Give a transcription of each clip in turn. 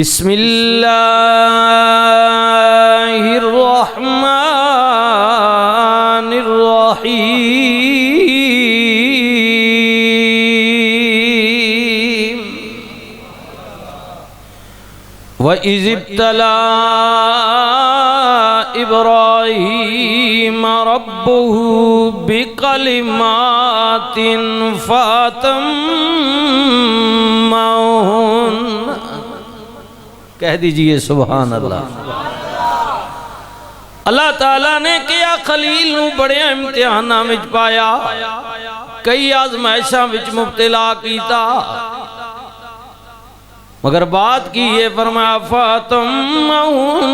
बिस्मिल्लाहिर्रहमानिर्रहीम वइज़ इब्तला इब्राहीम रब्बुहु बिकलिमातिन फ़अतम्महुन। कह दीजिए सुभान अल्लाह। अल्लाह ताला ने किया खलील नू बड़े इम्तिहानां विच पाया, कई आजमाइशां विच मुब्तला कीता, मगर बात की ये फरमाया फ़अतम्महुन,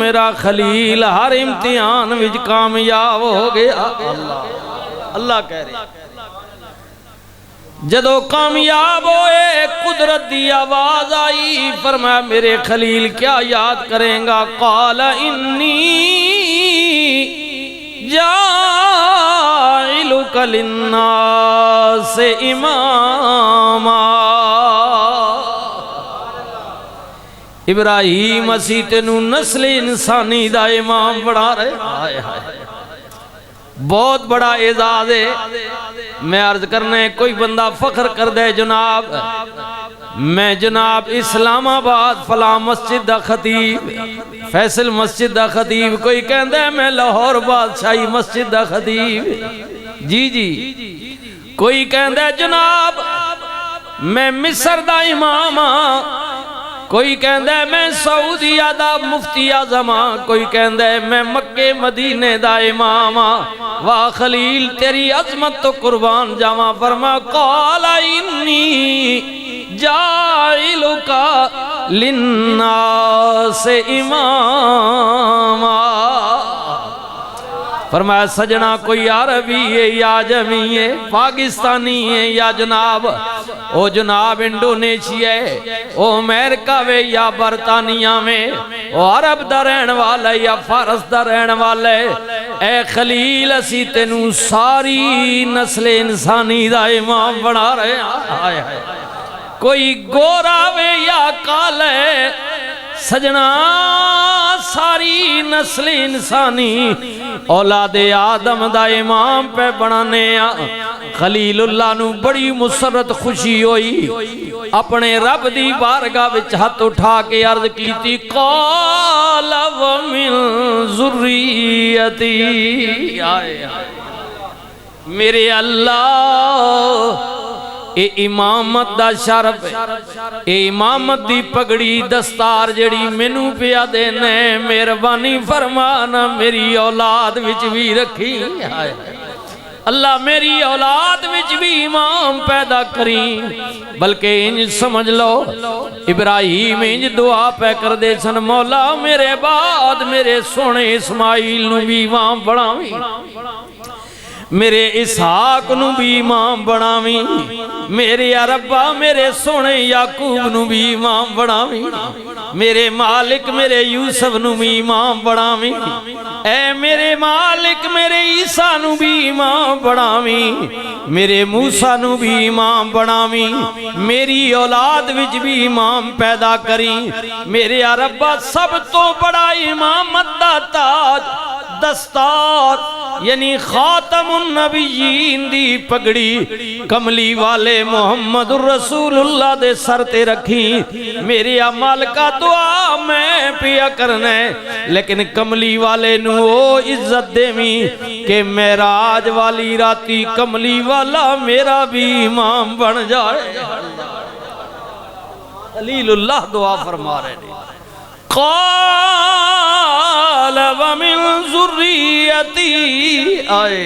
मेरा खलील हर इम्तिहान विच कामयाब हो गया। अल्लाह कह रहे जदों कामयाब होए कुदरत दी आवाज आई, फरमाया मेरे खलील क्या याद करेंगा? क़ाल इन्नी जाइलुका लिन्नासि इमामा। इब्राहीम असी तेनू नस्ल इंसानी दा इमाम बना रहे। हाय हाय, बहुत बड़ा एजाज है। मैं अर्ज करने कोई बंदा फख्र कर दे जनाब मैं जनाब इस्लामाबाद फला मस्जिद दा खतीब, फैसल मस्जिद दा खतीब, कोई कहंदा मैं लाहौर बादशाही मस्जिद दा खतीब, जी जी, कोई कहंदा जनाब मैं मिस्र दा इमाम हां, कोई कहंदा मैं सऊदीया दा मुफ्ती आज़म हां, कोई कहंदा मैं मक्के मदीने दा इमाम हां। वाह खलील तेरी अजमत तो कुर्बान जावा। फरमा क़ाल इन्नी जाइलुका लिन्नासि इमामा। फरमाया सजना कोई अरबी है या जमी है, पाकिस्तानी है या जनाब ओ जनाब इंडोनेशिया है, ओ अमेरिका वे या बरतानिया में, ओ अरब दा रहन वाला है या फारस दा रहन वाला है, ए खलील असी तेनू सारी नस्ल इंसानी दा इमाम बना रहे हैं। कोई गोरा वे या काला है, सजना सारी नस्ल इंसानी औलादे आदम दा इमाम पे बनाने आ। खलीलुल्लाह नू बड़ी मुसरत खुशी हुई, अपने रब दी बारगाह विच हाथ उठा के अर्ज कीती क़ाल व मिन ज़ुर्रियती। मेरे अल्लाह ए इमामत दा शरफ, ए इमामत दी पगड़ी दस्तार जड़ी मैनू पिया देने, मेहरबानी फरमाना मेरी औलाद विच भी रखी। अल्लाह मेरी औलाद विच भी इमाम पैदा करी। बल्कि इंज समझ लो इब्राहीम इंज दुआ पै कर दे सन, मौला मेरे बाद मेरे सोने इस्माइल नू भी इमाम बनावी, मेरे इसहाक नू भी इमाम बनावी, मेरे रब्बा मेरे सोने याकूब नू भी इमाम बनावी, मेरे मालिक मेरे यूसुफ नू भी इमाम बनावी, ऐ मेरे मालिक मेरे ईसा नू भी इमाम बनावी, मेरे मूसा नू भी इमाम बनावी, मेरी औलाद विच भी इमाम पैदा करी। मेरे रब्बा सब तो बड़ा इमामत दा ताज दस्तार यानी खातमुन नबीयीन दी पगड़ी कमली वाले मोहम्मद रसूलुल्लाह दे सर ते रखी। मेरे अमल का दुआ मैं पिया करने, लेकिन कमली वाले नू ओ इज्जत देवी के मेराज वाली राती कमली वाला मेरा भी इमाम बन जाए। खलीलुल्लाह दुआ फरमा रहे ने क़ाल व मिन ज़ुर्रियती, आए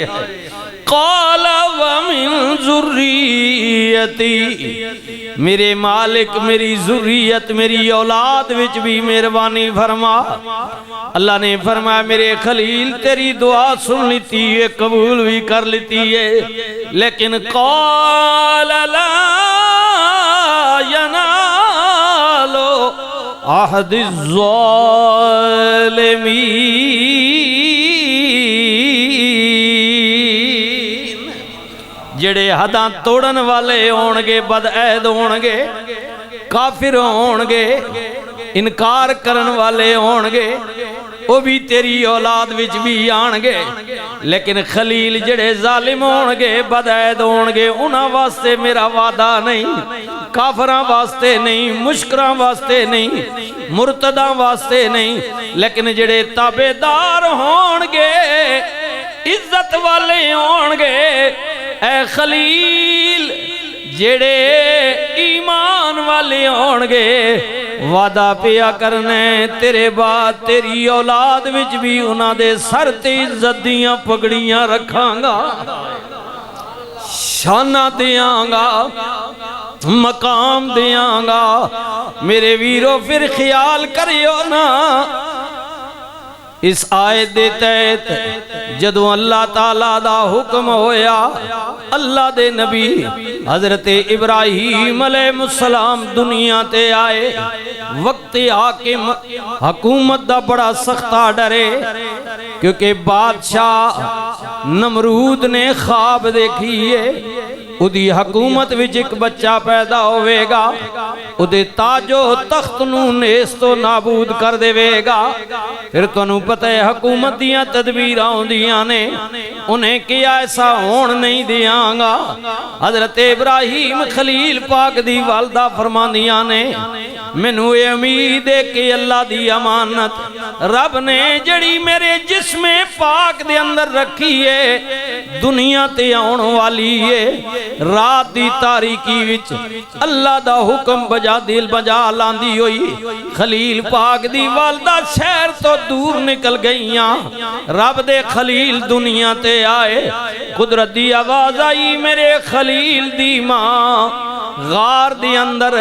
क़ाल व मिन ज़ुर्रियती, मेरे मालिक मेरी ज़ुर्रियत मेरी औलाद विच भी मेहरबानी फरमा। अल्लाह ने फरमाया मेरे खलील तेरी दुआ सुन लीती है, कबूल भी कर लीती है, लेकिन क़ाल ला यनालो अहदिज़्ज़ालिमीन, जेड़े हदां तोड़न वाले होणगे, बदऐद होणगे, काफिर होणगे, इनकार करन वाले होणगे वो भी तेरी औलाद विच भी आणगे, लेकिन खलील जड़े जालिम होणगे बदैद होणगे उन्हां वास्ते मेरा वादा नहीं, काफरां वास्ते नहीं, मुश्किरां वास्ते नहीं, मुर्तदां वास्ते नहीं, लेकिन जड़े ताबेदार होणगे इज्जत वाले होणगे ऐ खलील जेड़े ईमान वाले होणगे वादा पिया करने तेरे बाद तेरी औलाद विच भी उन्हां दे सर ते इज्जत दियां पगड़ियां रखांगा, शाना दियांगा, मकाम दियांगा। मेरे वीरो फिर ख्याल करियो ना इस आयत दे तहत जदों अल्लाह ताला दा हुक्म होया अल्लाह दे नबी हजरत इब्राहीम अलैहिस्सलाम दुनिया ते आए, वक्त हाकिम हुकूमत दा बड़ा सख्ता डरे क्योंकि बादशाह नमरूद ने ख्वाब देखी है उदी हुकूमत विच एक बच्चा पैदा होवेगा, उदे ताजो तख्त नू नेस तो नाबूद कर देवेगा। फिर तुहानू पता है हुकूमत दियां तदबीरां होंदियां ने, उन्हें किया ऐसा होण नहीं दियांगा। हजरत इब्राहीम खलील पाक दी वालदा फरमांदियां ने मैनू ये उम्मीद है कि अल्लाह दी अमानत रब ने जड़ी मेरे जिस्मे पाक दे अंदर रखी है दुनिया ते आउण वाली है। रात दी तारीकी विच अल्लाह दा हुक्म बजा दिल बजा लांदी होई खलील पाक दी वालदा शहर तो दूर निकल गईयां, रब दे खलील दुनिया ते आए, कुदरत दी आवाज आई मेरे खलील दी मां गार दे अंदर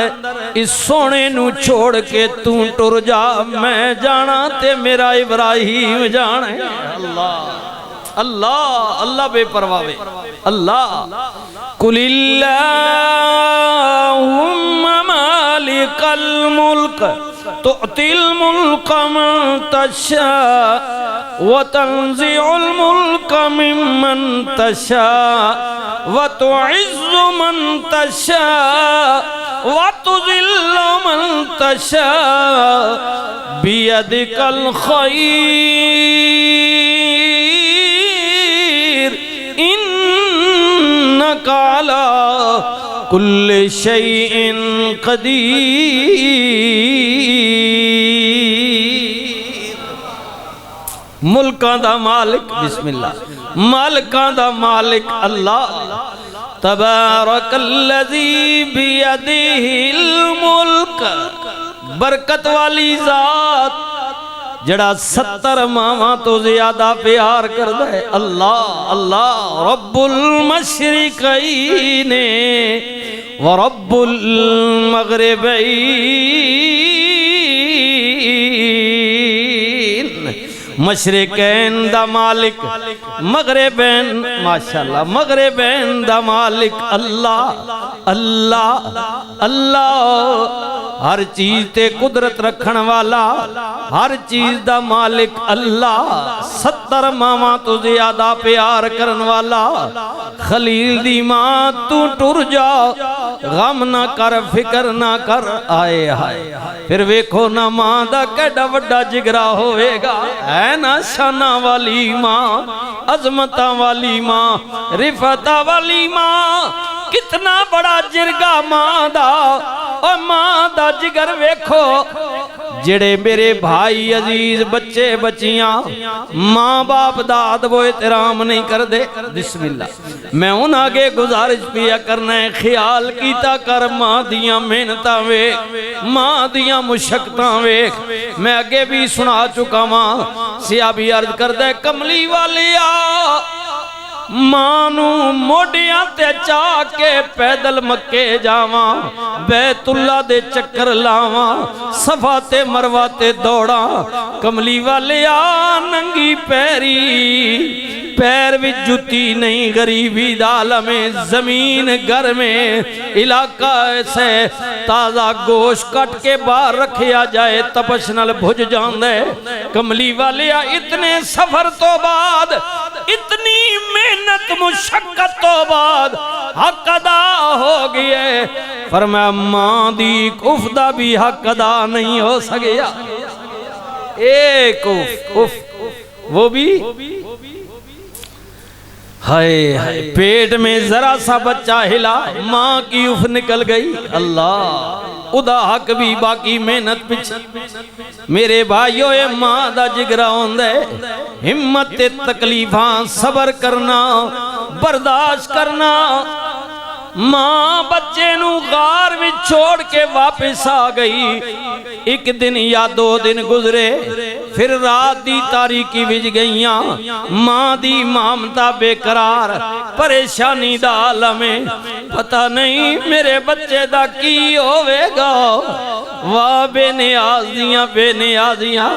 इस सोने नू छोड़ के तू टुर जा, मैं जाना ते मेरा इब्राहीम जाने। अल्लाह अल्लाह अल्लाह बेपरवाह अल्लाह कुलिल्लाहुम्मा मालिकल मुल्क तुअतिल मुल्क मन तशा व तंज़िउल मुल्क मिम्मन तशा व तुइज़्ज़ु मन तशा व तुज़िल्लु मन तशा बियदिकल खैर इन्नका अला कुल्लि शैइन क़दीर। मुल्कां दा मालिक बिस्मिल्लाह मालिकां दा मालिक अल्लाह तबारकल्लज़ी बियदिहिल मुल्क बरकत वाली जात जड़ा 70 मावां तो ज्यादा प्यार करदा है। अल्लाह अल्लाह रब्बुल मशरिकैन व रब्बुल मगरिबैन, मशरिकैन दा मालिक मगरिबैन माशाअल्लाह मगरिबैन दा मालिक अल्लाह अल्लाह अल्लाह हर चीज ते कुदरत रखण वाला हर चीज दा मालिक अल्लाह 70 मावां तो ज्यादा प्यार करन वाला खलील दी मां तू टुर जा गम ना कर फिक्र ना कर आए हाय। फिर वेखो ना मां दा केड़ा वड्डा जिगरा होवेगा है ना शाना वाली मां अजमता वाली मां रिफता वाली मां कितना बड़ा जिरगा मां दा और मां दा जिगर वेखो जेड़े मेरे भाई अजीज बच्चे बच्चियां मां बाप दा अदब एहतराम नहीं करदे। बिस्मिल्लाह मैं उन आगे गुजारिश पिया करना है ख्याल कीता कर मां दियां मेहनतां वेख मां दियां मुशक्कतां वेख। मैं अगे भी सुना चुका मां सियाबी अर्ज करदा कमली वालिया मां नू मोडियां ते चा के पैदल मक्के जावां बैतुल्ला दे चक्कर लावां सफा ते मरवा ते दौड़ा कमली वालिया नंगी पैरी पैर भी जुती नहीं गरीबी दालमे जमीन घर में इलाका ऐसे ताजा गोश्त कट के बाहर रखिया जाए तपश नाल भुज जांदा है। कमली वालिया इतने सफर तो बाद इतनी मेहनत मुशक्कत तो बाद हक अदा हो गया। फरमाया मां दी कुफ दा भी हक अदा नहीं हो सकिया। एक उफ वो भी हाय हाय, पेट में जरा सा बच्चा हिला, माँ की उफ निकल गई। अल्लाह उदा हक भी बाकी मेहनत पिछे। मेरे भाइयों ये माँ दा जिगरा होंदा है, हिम्मत ते तकलीफां सबर करना बर्दाश्त करना। मां बच्चे नू गार में छोड़ के वापस आ गई। एक दिन या 2 दिन गुजरे, फिर रात दी तारीकी विच गईयां। मां दी ममता बेकरार, परेशानी दा आलम है। पता नहीं मेरे बच्चे दा की होवेगा। वाह बेनियाज दियां बेनियाजियां,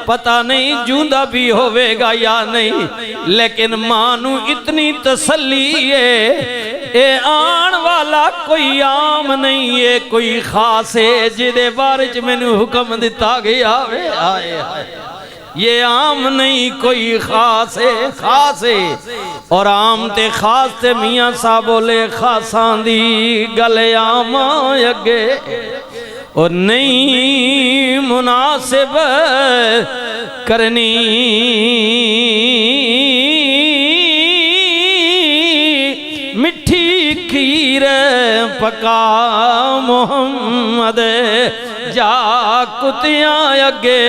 पता नहीं जूंदा भी होवेगा या नहीं। लेकिन मां नू इतनी तसल्ली है, ए आन वाला कोई आम नहीं है, कोई खास है जिदे बारे च मैनू हुक्म दिता गया वे। आए ये आम नहीं कोई खास है, खास है। और आम ते खास ते मियां साहब बोले खासां दी गल आम अगे और नहीं मुनासिब करनी। मिठी खीर पका मोहम्मद जा कुतियां अगे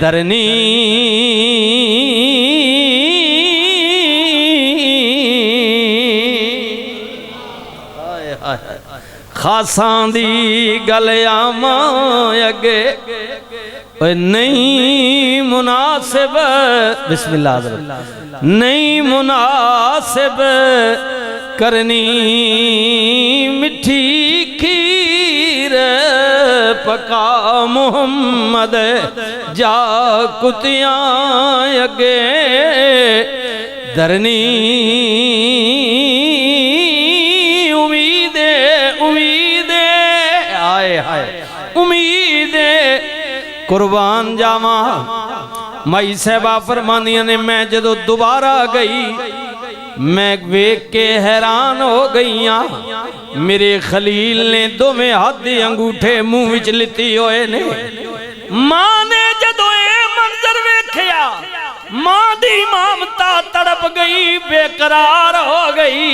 दरनी। खासां दी गल आमा अगे नहीं मुनासिब, बिस्मिल्लाह, नहीं मुनासिब करनी। मिठी खीर पका मोहम्मद जा कुतियां अगे दरनी। उम्मीदे उम्मीदे आए हाय, उम्मीदे कुर्बान जावा। माई साहबा फरमानिया ने मैं जदों दोबारा गई, मैं वेख के हैरान हो गई। मेरे खलील ने दोवें हाथ दे अंगूठे मुंह विच लिती होए ने। मां ने जदों ये मंजर वेखिया, मां दी ममता तड़प गई, बेकरार हो गई।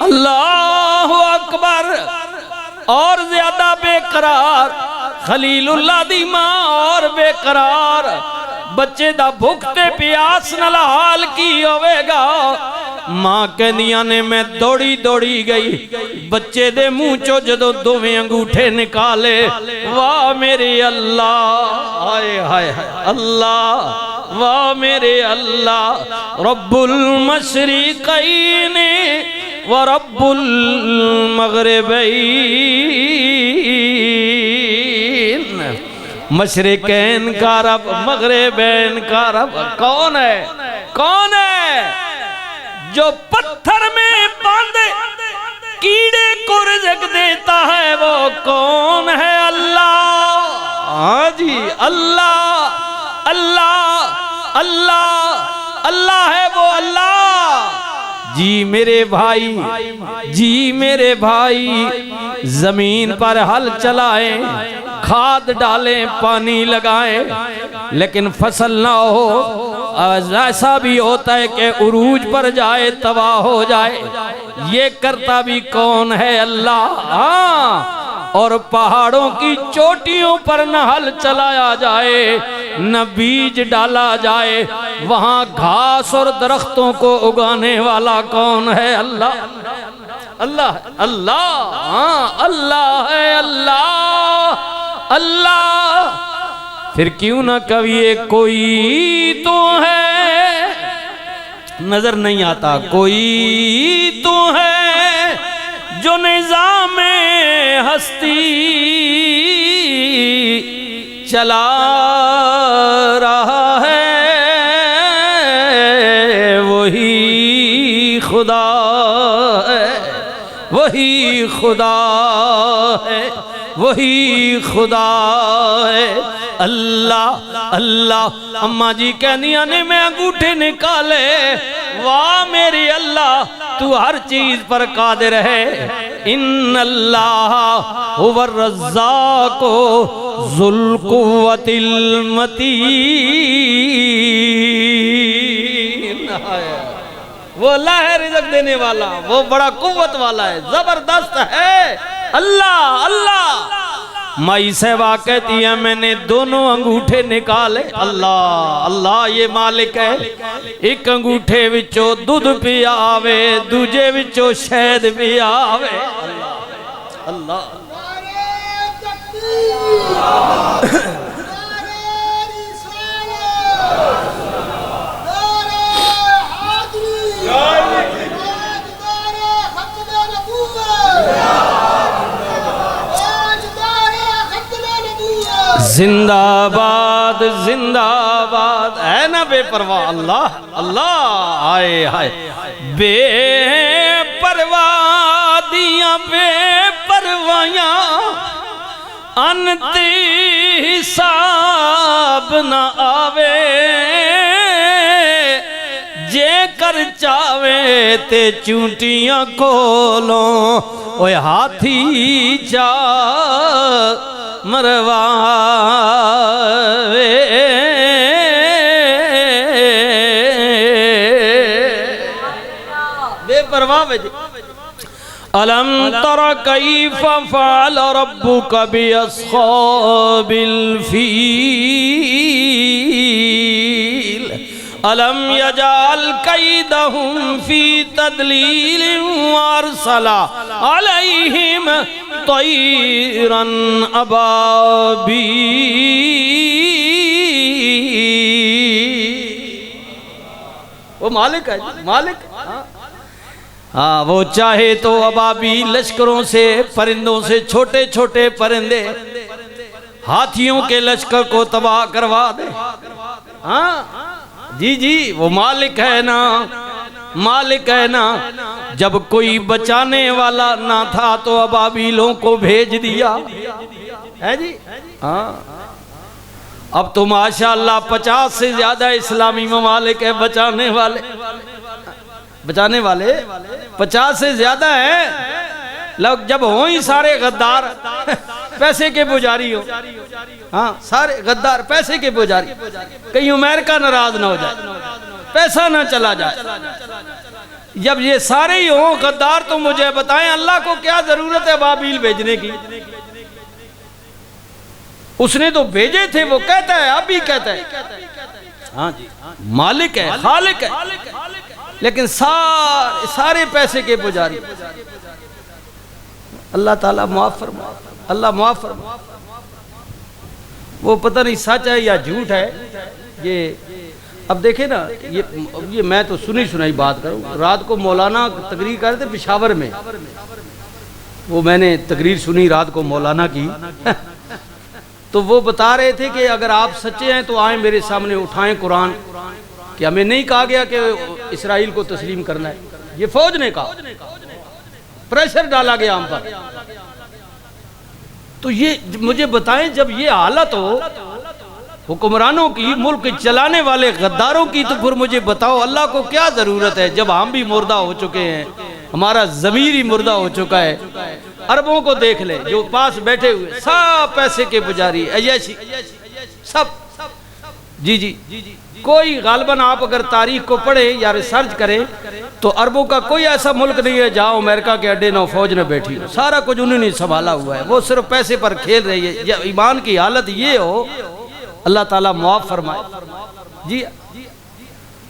अल्लाह अकबर। और ज्यादा बेकरार खलीलुल्लाह दी मां और बेकरार। बच्चे दा भुख ते प्यास नाल हाल की होवेगा। मां कहदियां ने मैं दौड़ी दौड़ी गई, बच्चे दे मुंह चो जदों दोवें अंगूठे निकाले, वाह मेरे अल्लाह, हाय हाय अल्लाह, वाह मेरे अल्लाह। रब्बुल मशरिकैन व रब्बुल मगरिबैन। मशरिकैन का रब, मगरिबैन का रब कौन है? कौन है जो पत्थर में बांधे कीड़े को रिज़्क देता है? वो कौन है? अल्लाह। हाँ जी, अल्लाह अल्लाह अल्लाह अल्लाह है वो अल्लाह। जी मेरे भाई, जी मेरे भाई, जमीन पर हल चलाएं, खाद डालें, पानी लगाएं, लेकिन फसल ना हो। ऐसा भी होता है कि उरूज पर जाए तबाह हो जाए। ये करता भी कौन है? अल्लाह। हाँ, और पहाड़ों की चोटियों पर न हल चलाया जाए, न बीज डाला जाए, वहां घास और दरख्तों को उगाने वाला कौन है? अल्लाह। अल्लाह अल्लाह, हाँ अल्लाह है, अल्लाह अल्लाह। फिर क्यों ना कविए कोई तो है, नजर नहीं आता, कोई तो है जो निजाम हस्ती चला रहा है, वही खुदा है, वही खुदा है। वही खुदा है। अल्लाह अल्लाह। अम्मा जी कहनिया ने मैं अंगूठे निकाले, वाह मेरी अल्लाह तू हर चीज पर कादिर है। इन्नल्लाह हुवर रज़्ज़ाक़ु ज़ुल कुव्वतिल मतीन। वो अल्लाह है रिज़्क़ देने वाला, वो बड़ा कुव्वत वाला है, जबरदस्त है। अल्लाह अल्लाह। माई सहबा कहती है मैंने दोनों अंगूठे निकाले, अल्लाह अल्लाह ये मालिक है। एक अंगूठे विचों दूध पिया आवे, दूजे विचों शहद पिया आवे। अल्लाह जिंदाबाद जिंदाबाद है ना बेपरवाह। अल्लाह अल्लाह। आए हाय बेपरवाह दिया बेपरवाहियां अंत हिसाब न आवे, जे कर चावे ते चूंटियां खोलो ओए हाथी जा मरवावे। बेपरवाह जी। अलम तरा कैफ फ़अल रब्बुका बिअस्हाबिल फील अलम यजअल कैदहुम फी तदलील वअरसला अलैहिम तैरन अबाबील। वो मालिक है, मालिक। हाँ वो चाहे तो अबाबी लश्करों से, परिंदों से, छोटे छोटे परिंदे हाथियों के लश्कर को तबाह करवा दे। हाँ जी जी वो मालिक है ना, मालिक है ना। जब कोई बचाने वाला ना था तो अबाबीलों को भेज दिया है जी। हाँ अब तो माशाअल्लाह 50 से ज्यादा इस्लामी ममालिक है बचाने वाले, बचाने वाले 50 से ज्यादा है। लोग जब हो ही सारे गद्दार पैसे के पुजारी हो। हाँ सारे गद्दार पैसे के पुजारी, कहीं अमेरिका नाराज ना हो जाए, पैसा ना चला जाए। जब ये सारे ही हो गद्दार तो मुझे बताएं अल्लाह को क्या जरूरत है अबाबील भेजने की? उसने तो भेजे थे, वो कहता है अब भी कहता है। हाँ जी मालिक है, खालिक है, लेकिन सारे पैसे के पुजारी। अल्लाह ताला माफ फरमा, अल्लाह माफ फरमा। वो पता नहीं सच है या झूठ है ये। अब देखे ना ये मैं तो सुनी सुनाई बात करूं। रात को मौलाना तकरीर कर रहे थे पेशावर में, वो मैंने तकरीर सुनी रात को मौलाना की तो वो बता रहे थे कि अगर आप सच्चे हैं तो आए मेरे सामने उठाएं कुरान। कि हमें नहीं कहा गया कि इसराइल को तस्लीम करना है, ये फौज ने कहा, प्रेशर डाला गया हम पर। तो ये मुझे बताएं जब ये हालत हो हुक्मरानों की, मुल्क चलाने वाले गद्दारों की, तो फिर मुझे बताओ अल्लाह को क्या जरूरत है? जब हम भी मुर्दा हो चुके हैं, हमारा जमीर ही मुर्दा हो चुका है। अरबों को देख ले जो पास बैठे हुए सब पैसे के पुजारी, अय्याशी सब। जी जी कोई गालबन आप अगर तारीख को पढ़े या रिसर्च करें तो अरबों का कोई ऐसा मुल्क नहीं है जहाँ अमेरिका के अड्डे न फौज न बैठी हो। सारा कुछ उन्होंने संभाला हुआ है, वो सिर्फ पैसे पर खेल रही है। या ईमान की हालत ये हो, अल्लाह ताला मुआफ फरमाए जी।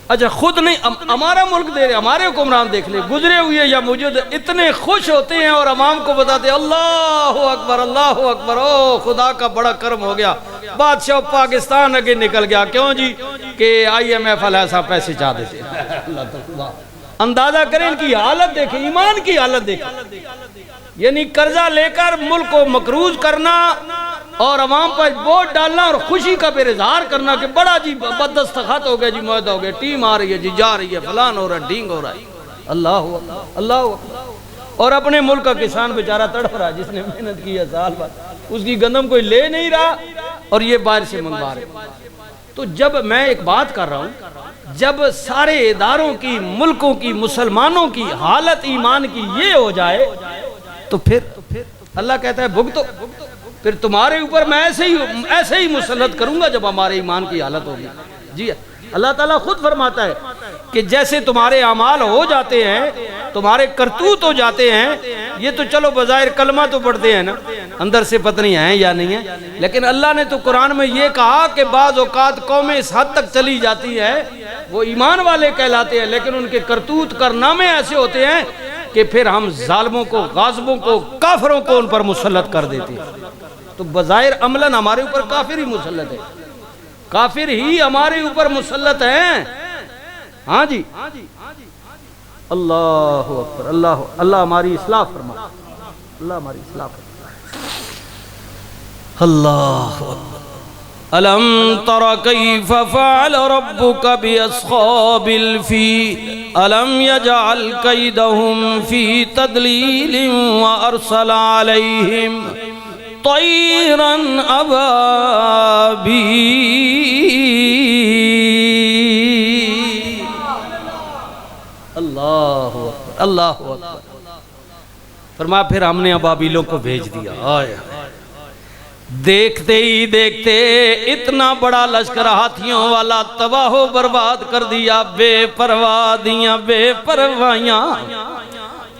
अच्छा खुद नहीं हमारा मुल्क दे रहे, हमारे हुक्मरान देख ले गुजरे हुए या मौजूद इतने खुश होते हैं और अवाम को बताते अल्लाह अकबर अल्लाह अकबर। ओ खुदा का बड़ा कर्म हो गया, बादशाह पाकिस्तान आगे निकल गया। क्यों जी? कि IMF ऐसा पैसे चाह देते। अंदाजा करें इनकी हालत देखें, ईमान की हालत देखें। यानी कर्जा लेकर मुल्क को मकरूज करना और अवाम पर वोट डालना और खुशी का बेरज़ार करना कि बड़ा जी बदस्तखत हो गया जी, मुआहदा हो गया, टीम आ रही है जी, जा रही है, फलान हो रहा है, ढींग हो रहा है। अल्लाह अल्लाह। और अपने मुल्क का किसान बेचारा तड़प रहा है जिसने मेहनत की है साल भर। उसकी गंदम कोई ले नहीं रहा और ये बाहर से मंगवा रहे। तो जब मैं एक बात कर रहा हूं, जब सारे इदारों की, मुल्कों की, मुसलमानों की हालत ईमान की ये हो जाए तो फिर अल्लाह कहता है भुगतो, फिर तुम्हारे ऊपर मैं ऐसे ही मुसल्लत करूंगा जब हमारे ईमान की हालत होगी। जी अल्लाह ताला खुद फरमाता है कि जैसे तुम्हारे अमाल हो जाते हैं, तुम्हारे करतूत हो जाते हैं, ये तो चलो बज़ाहिर कलमा तो पढ़ते हैं ना, अंदर से पता नहीं है या नहीं है, लेकिन अल्लाह ने तो कुरान में ये कहा कि बाज़ औक़ात कौमें इस हद तक चली जाती है, वो ईमान वाले कहलाते हैं, लेकिन उनके करतूत करनामे ऐसे होते हैं कि फिर हम जालिमों को, गाज़िबों को, काफिरों को उन पर मुसल्लत कर देते हैं। तो बज़ाहिर अमलन हमारे ऊपर काफिर ही मुसल्लत है, काफिर ही हमारे ऊपर मुसल्लत हैं। हाँ जी, अल्लाह अकबर, अल्लाह अल्लाह हमारी इस्लाह फरमा, अल्लाह हमारी इस्लाह फरमा। अल्लाह अकबर। अलम तरा कैफ फ़अल रब्बुका बिअस्हाबिल फील अलम यजअल कैदहुम फी तदलील व अरसल अलैहिम तैरन अबाबील। अल्लाह अकबर, अल्लाह अकबर। फरमाया फिर हमने अबाबीलों को भेज दिया। आया देखते ही देखते इतना बड़ा लश्कर हाथियों वाला तबाहो बर्बाद कर दिया। बेपरवाह दिया बेपरवाहियां,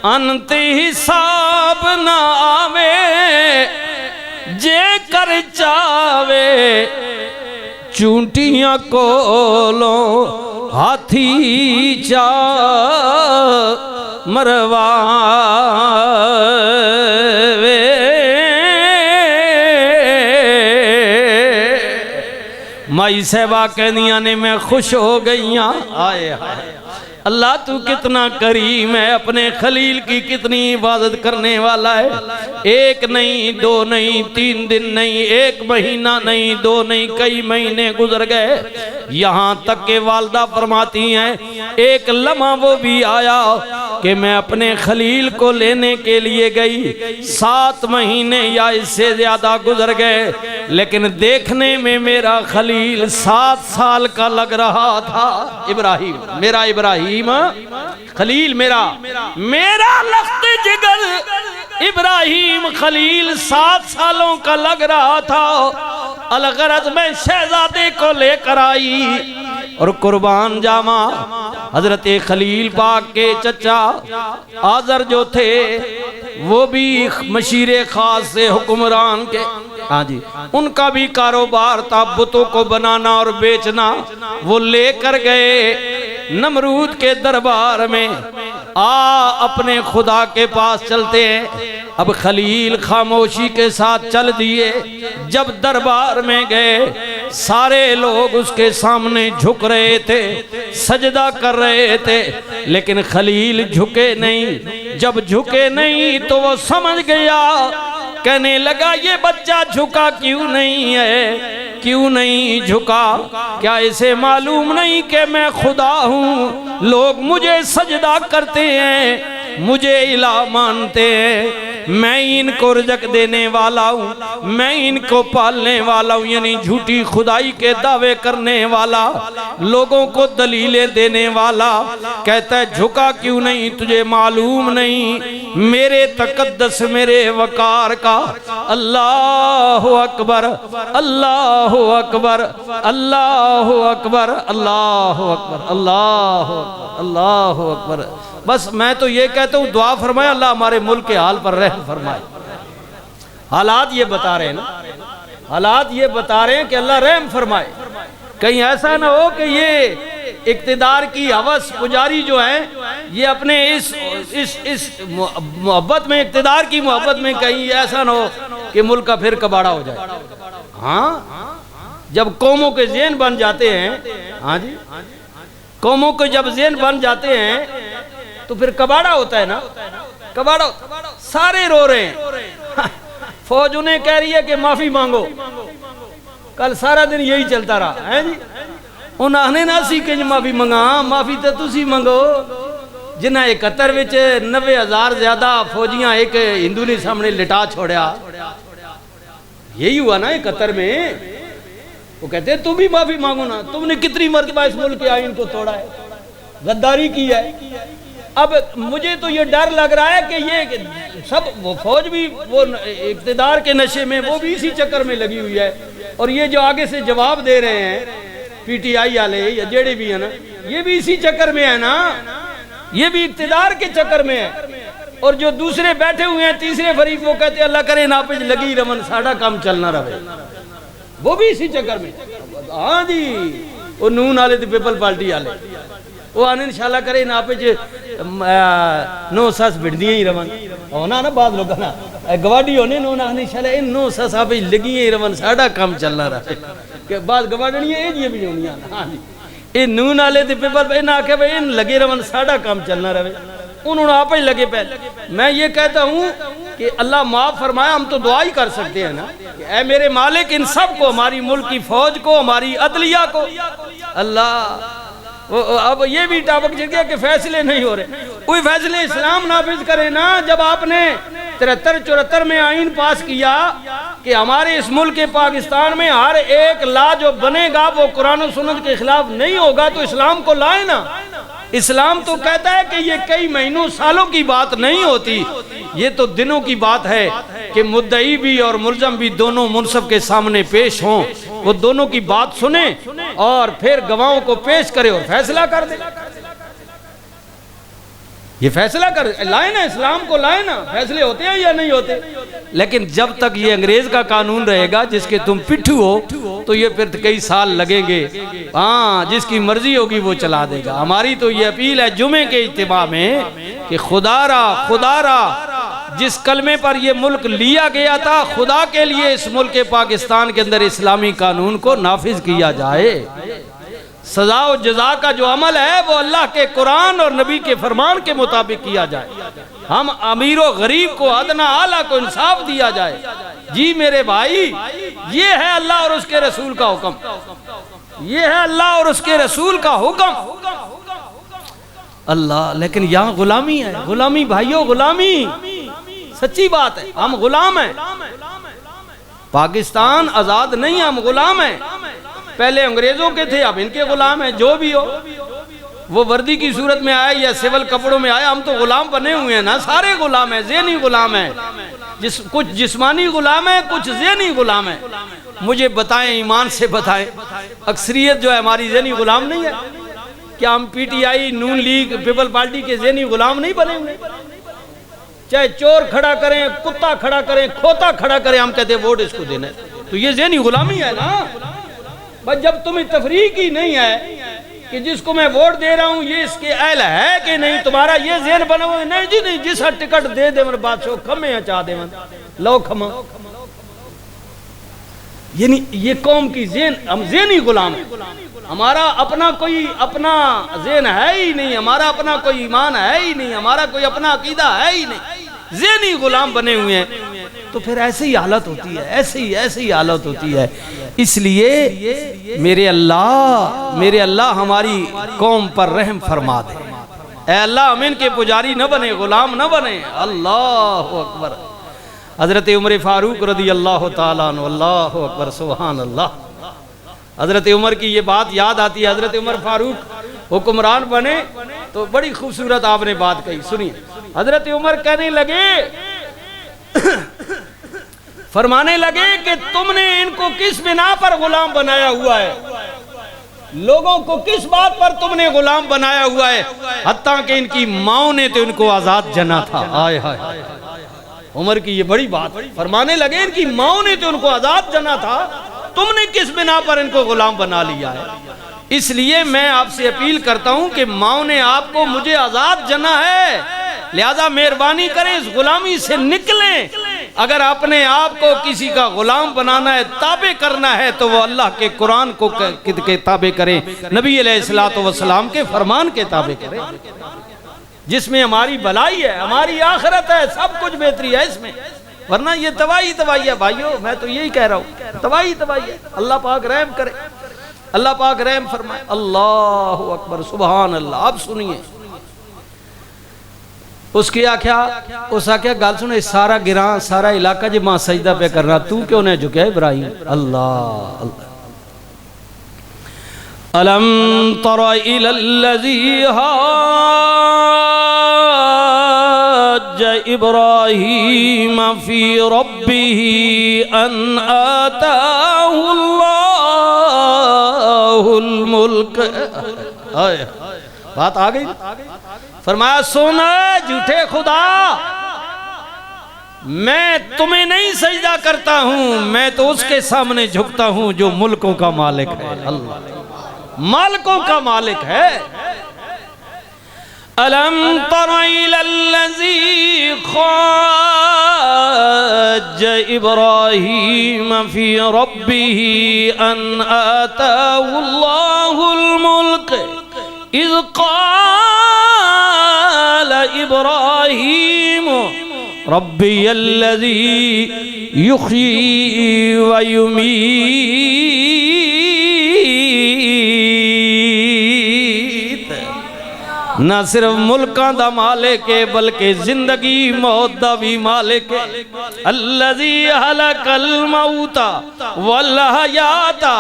अंत हिसाब ना आवे जे कर चावे, चूंटियां कोलो हाथी चा मरवावे। माई साहबा कहनिया ने मैं खुश हो गई। आए हाय अल्लाह तू कितना करीम है, अपने खलील की कितनी इबादत करने वाला है। एक नहीं, दो नहीं, 3 दिन नहीं, 1 महीना नहीं, 2 नहीं, कई महीने गुजर गए। यहाँ तक के वालदा फरमाती हैं एक लम्हा वो भी आया कि मैं अपने खलील को लेने के लिए गई। 7 महीने या इससे ज्यादा गुजर गए, लेकिन देखने में मेरा खलील 7 साल का लग रहा था। इब्राहिम, मेरा इब्राहिम खलील, मेरा लख्त जिगर इब्राहिम खलील 7 सालों का लग रहा था। अलगरज में शहजादे को लेकर आई और कुर्बान जामा हजरत खलील पाक के चचा आजर जो थे वो भी मशीरे खास से हुक्मरान के, हाँ जी, उनका भी कारोबार था बुतों को बनाना और बेचना। वो लेकर गए नमरूद के दरबार में। अपने खुदा के पास चलते हैं। अब खलील खामोशी के साथ चल दिए। जब दरबार में गए सारे लोग उसके सामने झुक रहे थे, सजदा कर रहे थे, लेकिन खलील झुके नहीं। जब झुके नहीं तो वो समझ गया, कहने लगा ये बच्चा झुका क्यों नहीं है, क्यों नहीं झुका? क्या इसे मालूम नहीं कि मैं खुदा हूँ? लोग मुझे सजदा करते हैं, मुझे इलाह मानते हैं, मैं इनको रिज़्क़ देने वाला हूँ, मैं इनको पालने वाला हूँ, यानी झूठी खुदाई के दावे करने वाला, लोगों को दलीलें देने वाला। कहता है झुका क्यों नहीं? तुझे मालूम नहीं मेरे तकद्दस, मेरे वकार का। अल्लाह अकबर, अल्लाह अकबर, अल्लाह अकबर, अल्लाह अकबर, अल्लाह अकबर, अल्लाह अकबर। बस मैं तो ये कहता हूँ दुआ फरमाए अल्लाह हमारे मुल्क के हाल पर रहम फरमाए। हालात ये बता रहे हैं ना, हालात ये बता रहे हैं कि अल्लाह रहम फरमाए। कहीं ऐसा ना हो कि ये इक्तिदार की हवस पुजारी जो है ये अपने इस मोहब्बत में, इक्तिदार की मोहब्बत में कहीं ऐसा ना हो कि मुल्क का फिर कबाड़ा हो जाए। हाँ, जब कौमों के ज़हन बन जाते हैं, हाँ जी, कौमों के जब ज़हन बन जाते हैं तो फिर कबाड़ा होता है ना, कबाड़ा। सारे रो रहे हैं, फौज उन्हें कह रही है कि माफी मांगो। कल सारा दिन यही चलता रहा है जी। उन्होंने ना सी कि माफी मंगा, माफी तो तुसी मंगो। जिन्हें 71 विच 90,000 ज्यादा फौजियां एक हिंदू ने सामने लिटा छोड़िया। यही हुआ ना कतर में, वो कहते हैं तुम भी माफी मांगो ना, तुमने कितनी मर्तबा इस मुल्क के आईन को तोड़ा है, गद्दारी की है। अब मुझे तो ये डर लग रहा है कि ये सब वो फौज भी वो इक़्तिदार के नशे में वो भी इसी चक्कर में लगी हुई है, और ये जो आगे से जवाब दे रहे हैं पीटीआई वाले या जेडे भी है ना, ये भी इसी चक्कर में है ना, ये भी इक़्तिदार के चक्कर में है। और जो दूसरे बैठे हुए हैं तीसरे फरीक, वो कहते हैं अल्लाह करे ना पे लगी रमन साड़ा काम चलना रहे, वो भी इसी चक्कर में। हाँ जी, वो नून वाले थे पीपल पार्टी वाले, वो आने इंशाल्लाह करे ना पे नो सस भिड़दियां ही रमन होना ना, बाद लोग ना गवाडी होने नो ना इंशाल्लाह इन नो सस आप लगी ही रमन साड़ा काम चलना रहे के बाद गवाडनियां ये जी भी होनियां। हाँ जी, ये नून वाले थे पीपल इन आखे भाई इन लगे रमन साड़ा काम चलना रहे, उन्होंने आप ही लगे पे। मैं ये कहता हूँ कि अल्लाह माफ फरमाए, हम तो दुआ ही कर सकते हैं ना कि ऐ मेरे मालिक इन सब को, हमारी मुल्क की फौज को, हमारी अदलिया को अल्लाह। अब ये भी टापक जग गया कि फैसले नहीं हो रहे, कोई फैसले इस्लाम नाफिज करे ना। जब आपने 73-74 में आइन पास किया कि हमारे इस मुल्क के पाकिस्तान में हर एक ला जो बनेगा वो कुरान और सुन्नत के खिलाफ नहीं होगा, तो इस्लाम को लाए ना। इस्लाम तो कहता है कि ये कई महीनों सालों की बात नहीं होती, ये तो दिनों की बात है कि मुद्दई भी और मुलजम भी दोनों मुनसब के सामने पेश हों, वो दोनों की बात सुने और फिर गवाहों को पेश करे और फैसला कर दे। ये फैसला कर लाए ना, इस्लाम को लाए ना, फैसले होते हैं या नहीं होते। लेकिन जब तक ये अंग्रेज का कानून रहेगा जिसके तुम पिट्ठू हो, तो ये फिर कई साल लगेंगे। हाँ, जिसकी मर्जी होगी वो चला देगा। हमारी तो ये अपील है जुमे के इज्तिमा में कि खुदारा जिस कलमे पर ये मुल्क लिया गया था, खुदा के लिए इस मुल्क के पाकिस्तान के अंदर इस्लामी कानून को नाफिज किया जाए। सजा और जजा का जो अमल है वो अल्लाह के कुरान और नबी के फरमान के मुताबिक किया जाए। हम अमीर और गरीब को, अदना आला को इंसाफ दिया जाए। जी मेरे भाई, ये है अल्लाह और उसके रसूल का हुक्म, ये है अल्लाह और उसके रसूल का हुक्म। अल्लाह, लेकिन यहाँ गुलामी है, गुलामी भाइयों, गुलामी सच्ची बात है। हम गुलाम हैं, पाकिस्तान आजाद नहीं, हम गुलाम हैं। पहले अंग्रेजों के थे, अब इनके गुलाम हैं। जो भी हो, वो वर्दी की सूरत में आए या सिविल कपड़ों में आए, हम तो गुलाम बने हुए हैं ना। सारे गुलाम हैं, ज़हनी गुलाम है, कुछ जिस्मानी गुलाम है, कुछ ज़हनी गुलाम है। मुझे बताएं, ईमान से बताएं, अक्सरियत जो है हमारी ज़हनी गुलाम नहीं है क्या? हम पीटीआई, नून लीग, पीपल पार्टी के ज़हनी गुलाम नहीं बने हुए? चाहे चोर खड़ा करें, कुत्ता खड़ा करें, खोता खड़ा करें, हम कहते वोट इसको देना है, तो ये ज़हनी गुलामी है ना। बस जब तुम्हें तफरीक ही नहीं है कि जिसको मैं वोट दे रहा हूँ ये इसके अहल है कि नहीं, तुम्हारा ये ज़हन बना हुआ, नहीं जी नहीं, जिस टिकट दे दे मन बादशाह खमे चाह दे मन लो खमा, ये नहीं, ये कौम की ज़हन, हम ज़हनी गुलाम है। हमारा अपना कोई अपना ज़हन है ही नहीं, हमारा अपना कोई ईमान है ही नहीं, हमारा कोई अपना अकीदा है ही नहीं, ज़हनी गुलाम बने हुए हैं। तो फिर ऐसी ही हालत होती है, ऐसी ही हालत होती है। इसलिए मेरे अल्लाह हमारी कौम पर रहम फरमा दे। ऐ अल्लाह, हम इनके पुजारी न बने, गुलाम न बने। अल्लाह अकबर। हजरत उमर फारूक रदी अल्लाह ताला अन्हु, अल्लाह अकबर, सुभान अल्लाह। हजरत उमर की ये बात याद आती है। हजरत उमर फारूक हुक्मरान बने तो बड़ी खूबसूरत आपने बात कही, सुनिए। हजरत उमर कहने लगे, फरमाने लगे कि तुमने इनको किस बिना पर गुलाम बनाया हुआ है, लोगों को किस बात पर तुमने गुलाम बनाया हुआ है, हत्ता कि इनकी माओ ने तो इनको आजाद जना था। आय हाय, उमर की ये बड़ी बात। फरमाने लगे इनकी माओ ने तो उनको आजाद जना था, तुमने किस बिना पर इनको गुलाम बना लिया है। इसलिए मैं आपसे अपील करता हूं कि माओ ने आपको, मुझे आजाद जना है, लिहाजा मेहरबानी करें, इस गुलामी से निकलें। अगर अपने आप को किसी का गुलाम बनाना है, ताबे करना है, तो वो अल्लाह के कुरान को के ताबे करें, नबी अलैहिस्सलातु वस्सलाम के फरमान के ताबे करें, जिसमें हमारी भलाई है, हमारी आखिरत है, सब कुछ बेहतरी है इसमें। वरना ये तबाही है भाइयों, मैं तो यही कह रहा हूँ, तबाही है। अल्लाह पाक रहम करे, अल्लाह पाक रहम फरमाए। अल्लाहु अकबर, सुभान अल्लाह। आप सुनिए, उसकी आख्या उस आख्या गल सुन सारा गिरा सारा इलाका जे मां सजदा पे करना तू क्यों ने झुकया इब्राहिम अल्लाह अल्लाह अलम तरा इलल्लज़ी हाज्ज इब्राहीम फी रब्बिही अन आताहुल्लाहुल मुल्क। बात आ गई। फरमाया सुन झूठे खुदा, मैं तुम्हें नहीं सजदा करता हूं, मैं तो उसके सामने झुकता हूं जो मुल्कों का मालिक है। अल्लाह मालिकों का मालिक है। अलम तरा इलल्लज़ी खाज्ज इब्राहीम फी रब्बिही अन आताहुल्लाहुल मुल्क इज़ क़ाल इब्राहीम रब्बियल्लज़ी युह्यी व युमीत। ना सिर्फ मुल्कां दा मालिक है बल्कि जिंदगी मौत दा भी मालिक है। अल्लज़ी हलकल मौता वल हयाता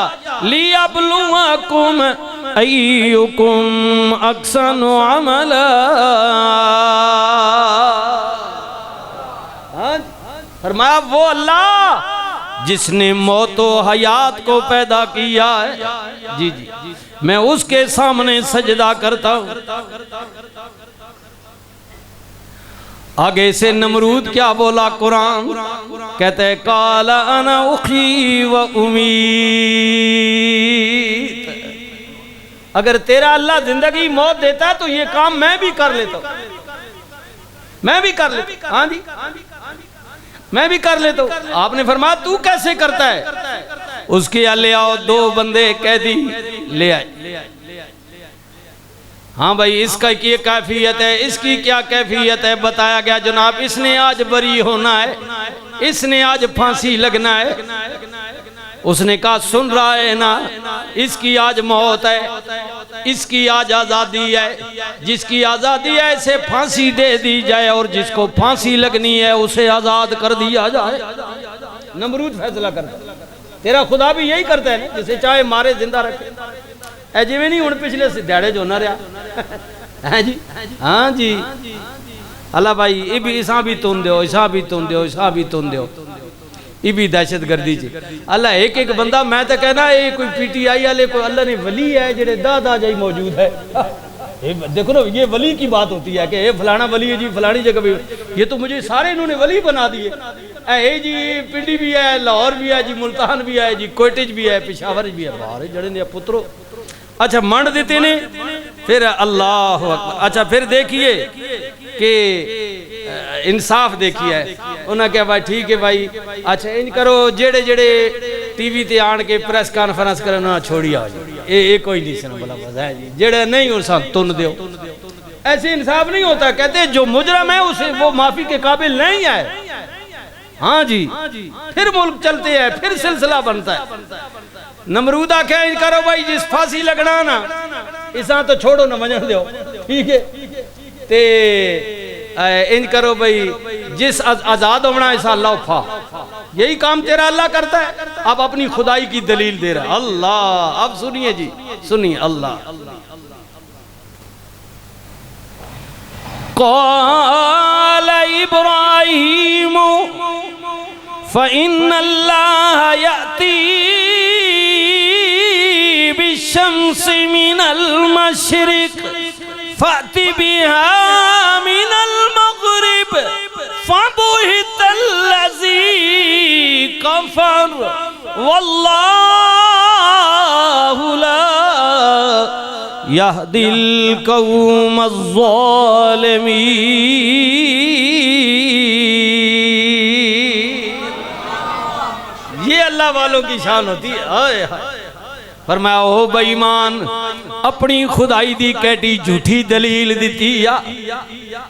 लियब्लुवकुम अय्युकुम अहसनु अमला। फरमाया वो अल्लाह जिसने मौत व हयात को पैदा किया है, जी जी मैं उसके सामने सजदा करता हूं। आगे से नमरूद क्या बोला कुरान कहते हैं काला अना उखी व उमीत। अगर तेरा अल्लाह जिंदगी मौत देता है तो ये काम मैं भी कर लेता हूं, मैं भी कर लेता। हाँ जी मैं भी कर लेता हूं। आपने फरमाया तू कैसे करता है? उसके ले आओ दो बंदे कैदी ले आए। हाँ भाई इसका क्या कैफियत है, इसकी क्या कैफियत है? बताया गया जनाब इसने आज बरी होना है, इसने आज फांसी लगना है। उसने कहा सुन रहा है ना, इसकी आज मौत है, इसकी आज आज़ादी है। जिसकी आज़ादी है इसे फांसी दे दी जाए और जिसको फांसी लगनी है उसे आज़ाद कर दिया जाए। नमरूद फैसला करता, तेरा खुदा भी यही करता है ना, जिसे चाहे मारे जिंदा रखे। ऐ जिवें नहीं हुण पिछले दिहाड़े जो ना रहा है जी। हाँ जी अल्लाह भाई ये भी इसा भी तुम दो, इसा भी तुम दो, इसा भी तुम दो, ये भी दहशत गर्दी जी। अल्लाह एक एक बंदा मैं तो कहना ये कोई PTI वाले कोई अल्लाह ने वली है जेडे दादा जी मौजूद है। देखो ना ये वली की बात होती है कि ये फलाना वली है जी फलानी जगह भी, ये तो मुझे सारे इन्होंने वली बना दिए। ए जी पिंडी भी है, लाहौर भी है जी, मुल्तान भी है जी, कोयटे भी है, पेशावर भी है, बाहर जड़े ने पुत्रो। अच्छा मंड देते ने फिर अल्लाह अकबर। अच्छा फिर देखिए कि इंसाफ देखिए उन्हें क्या भाई ठीक है भाई अच्छा इन करो जेड़े जेड़े TV ते आन के प्रेस कॉन्फ्रेंस करना छोड़ी आओ जी ये कोई नहीं सुन बोला बस है जी जेड़े नहीं हो सा तुन दो। ऐसे इंसाफ नहीं होता। कहते जो मुजरम है उसे वो माफी के काबिल नहीं है। हाँ जी फिर मुल्क चलते हैं, फिर सिलसिला बनता है। नमरूदा क्या करो भाई जिस फांसी लगना ना इसा तो छोड़ो ना वजन दो ठीक है ते इंज करो भाई जिस आजाद होना ऐसा अल्लाह फा। यही काम तेरा अल्लाह करता है। अब अपनी खुदाई की दलील दे रहा है अल्लाह। अब सुनिए जी सुनिए अल्लाह क़ाल इब्राहीम फ़इन्नल्लाह यअती बिश्शम्सि मिनल मशरिक़ फ़अति बिहा मिनल मग़रिब फ़बुहितल्लज़ी कफ़र वल्लाहु ला यहदिल क़ौमज़-ज़ालिमीन। ये अल्लाह वालों की शान होती है। हाय हाय फरमाया ओ बेईमान अपनी खुदाई दी कैटी झूठी दलील दी या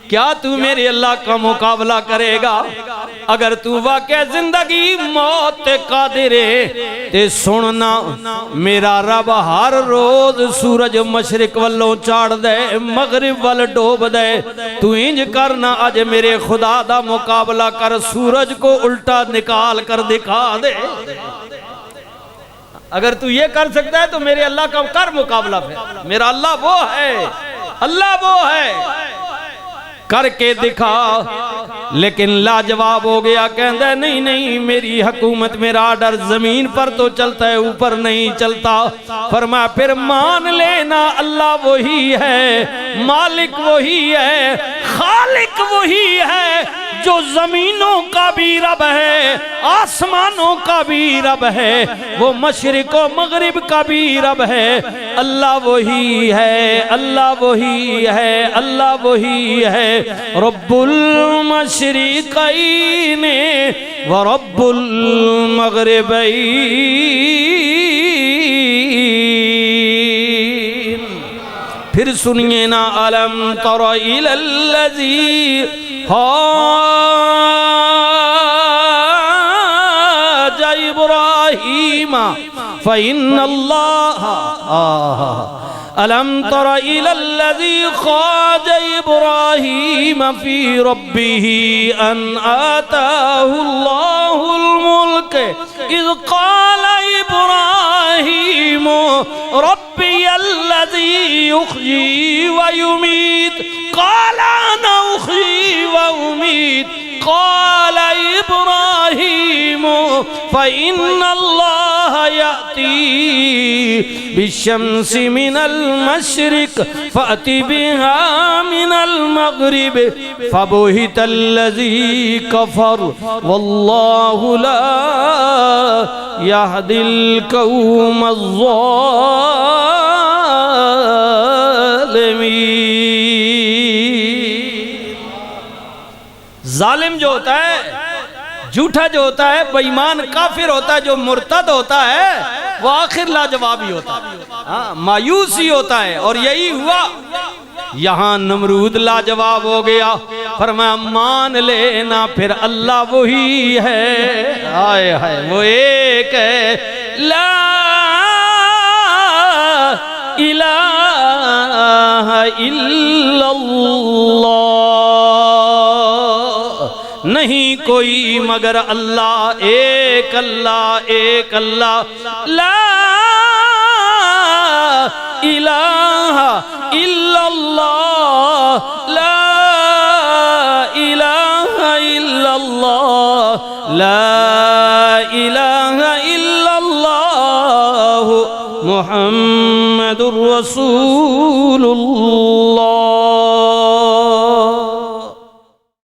क्या तू मेरे अल्लाह का मुकाबला करेगा? अगर तू वाकई जिंदगी मौत ते कादिर है ते सुनना मेरा रब हर रोज सूरज मशरिक वालों चाड़ दे मगरिब वाल डोब दे। तू इंज करना अज मेरे खुदा दा मुकाबला कर, सूरज को उल्टा निकाल कर दिखा दे। अगर तू ये कर सकता है तो मेरे अल्लाह का कर मुकाबला। फिर मेरा अल्लाह वो है, अल्लाह वो है, करके दिखा। लेकिन लाजवाब हो गया, कहता नहीं नहीं मेरी हुकूमत मेरा आर्डर जमीन पर तो चलता है, ऊपर नहीं चलता। फरमाया फिर मान लेना अल्लाह वही है, मालिक वही है, खालिक वही है जो जमीनों का भी रब है, आसमानों का भी रब है, वो मशरिक और मगरिब का भी रब है। अल्लाह वही है, अल्लाह वही है, अल्लाह वही है। रब्बुल मशरिकैन व रब्बुल मगरिबैन। फिर सुनिए ना, अलम तरा इलल्लज़ी हाजा इब्राहीम फ़इन्नल्लाह। अलम तरा इलल्लज़ी खाजा इब्राहीम फ़ी रब्बिही अन आताहुल्लाहुल मुल्क इज़ क़ाल इब्राहीम रब्बियल्लज़ी युहयी व युमीत क़ाल अना उह्यी व उमीत क़ाल इब्राहीम फ़इन्नल्लाह यअती बिश्शम्सि मिनल मशरिक़ फ़अति बिहा मिनल मग़रिब फ़बुहितल्लज़ी कफ़र वल्लाहु ला यहदिल क़ौमज़-ज़ालिमीन। जालिम जो होता है, झूठा जो होता है, बेईमान काफिर होता है, जो मुर्तद होता है, वो आखिर लाजवाब ही होता है, हाँ मायूस ही होता है। और यही हुआ यहाँ, नमरूद लाजवाब हो गया। फरमाया मान लेना फिर अल्लाह वही है, हाय हाय वो एक है, ला इलाहा इल्लल्लाह, नहीं कोई मगर अल्लाह, एक अल्लाह, एक अल्लाह, ला इलाहा इल्लल्लाह, ला इलाहा इल्लल्लाह, ला इलाहा इल्लल्लाह मुहम्मदुर रसूलुल्लाह।